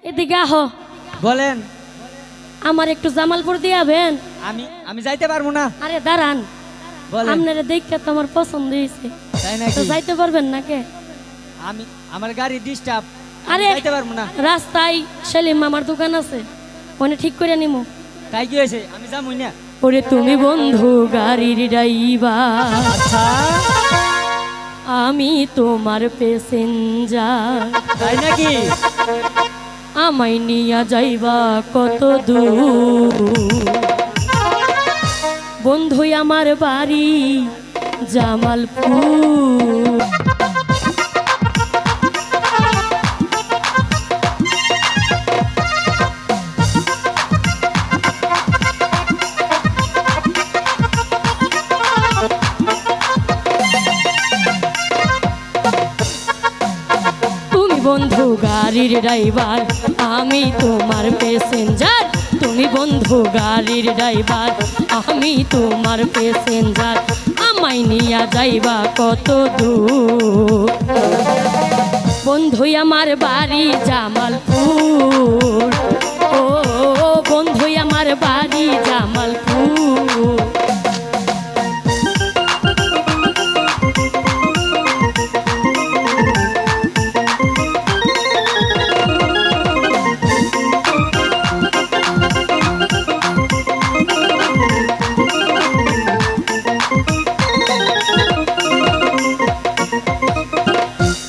এদিকে আহো। বলেন। আমার একটু জামালপুর দিয়াবেন? আমি যাইতে পারবো না। আরে দাঁড়ান, আপনারা দেখে তো আমার পছন্দ হয়েছে, তাই নাকি? যাইতে পারবেন না কে? আমার গাড়ি ডিস্টার্ব, আরে যাইতে পারবো না। রাস্তায় সেলিম মামার দোকান আছে, ওনে ঠিক করে নিমু। তাই কি হয়েছে? আমি যাবই না। ওরে তুমি বন্ধু গাড়ির ড্রাইভার, আচ্ছা আমি তোমার প্যাসেঞ্জার, তাই নাকি? আমায় নিয়া যাইবা কত দূর? বন্ধু আমার বাড়ি জামালপুর। বন্ধু গাড়ির ড্রাইভার, আমি তোমার প্যাসেঞ্জার। তুমি বন্ধু গাড়ির ড্রাইভার, আমি তোমার প্যাসেঞ্জার, আমায় নিয়া যাইবা কত দূর? বন্ধু আমার বাড়ি জামালপুর, ও বন্ধু আমার বাড়ি জামালপুর।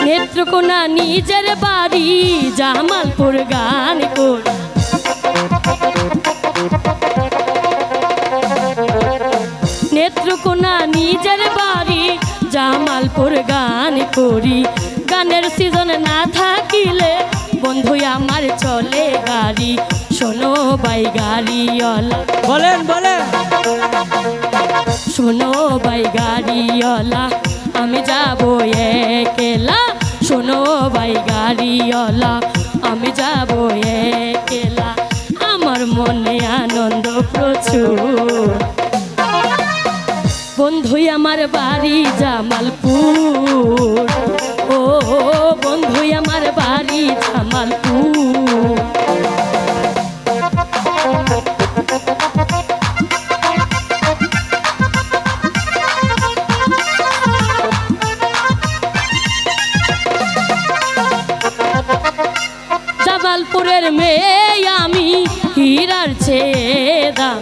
নেত্রকোনা নিজের বাড়ি জামালপুর গান করি, নেত্রকোনা নিজের বাড়ি জামালপুর গান করি। গানের সিজন না থাকিলে বন্ধু আমার চলে গাড়ি, শোনো বাই গাড়িওয়ালা। বলেন বলেন। শোনো বাই গাড়িওয়ালা, আমি যাবো একলা। শোনো ভাই গাড়িওয়ালা, আমি যাবো একলা। আমার মনে আনন্দ প্রচুর। বন্ধু আমার বাড়ি জামালপুর, ও বন্ধু আমার বাড়ি জামালপুর। জামালপুরের মেয়ে আমি, হীরার চেয়ে দাম।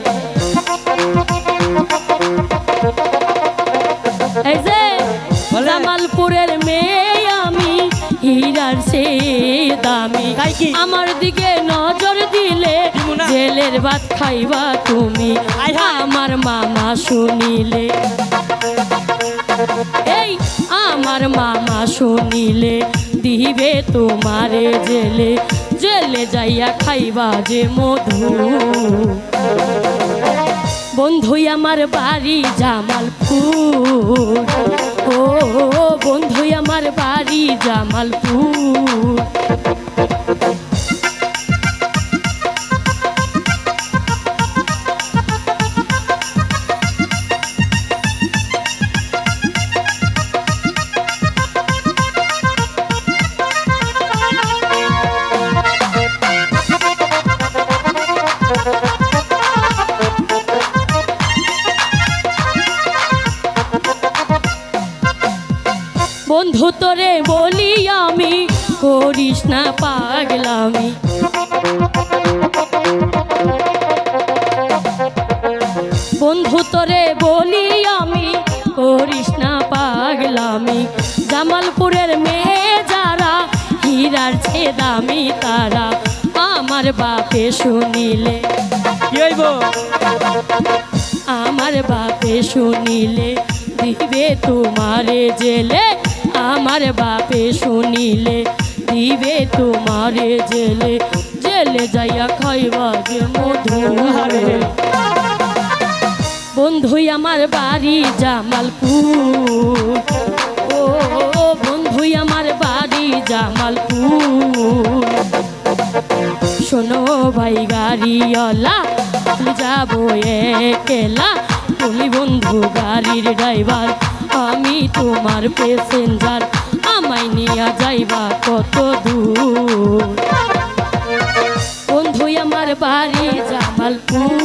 এই যে জামালপুরের মেয়ে আমি, হীরার চেয়ে দামি। আমার দিকে নজর দিলে জেলের ভাত খাইবা তুমি, আমার মামা শুনিলে। এই আমার মামা শুনিলে দিবে তোমারে জেলে, জেলে যাইয়া খাইবা যে মধু। বন্ধু আমার বাড়ি জামালপুর, ও বন্ধু আমার বাড়ি জামালপুর। বন্ধু তোরে বলি আমি, করিস না পাগলামি। বন্ধু তোরে বলি আমি, করিস না পাগলামি। জামালপুরের মেয়ে যারা, হীরার চেয়ে দামি তারা, আমার বাপে শুনিলে। কি হইব? আমার বাপে শুনিলে দিবে তোমারে জেলে, আমার বাপে শুনিলে দিবে তোমারে জেলে, জেলে যাইয়া খাইবা যে মধু। বন্ধু আমার বাড়ি জামালপুর, ও জামালপুর। শোনো ভাই গাড়িওয়ালা যাবো একলা, তুমি বন্ধু গাড়ির ড্রাইভার, আমি তোমার প্যাসেঞ্জার, আমায় নিয়ে যাইবা কত দূর। বন্ধু আমার বাড়ি জামালপুর।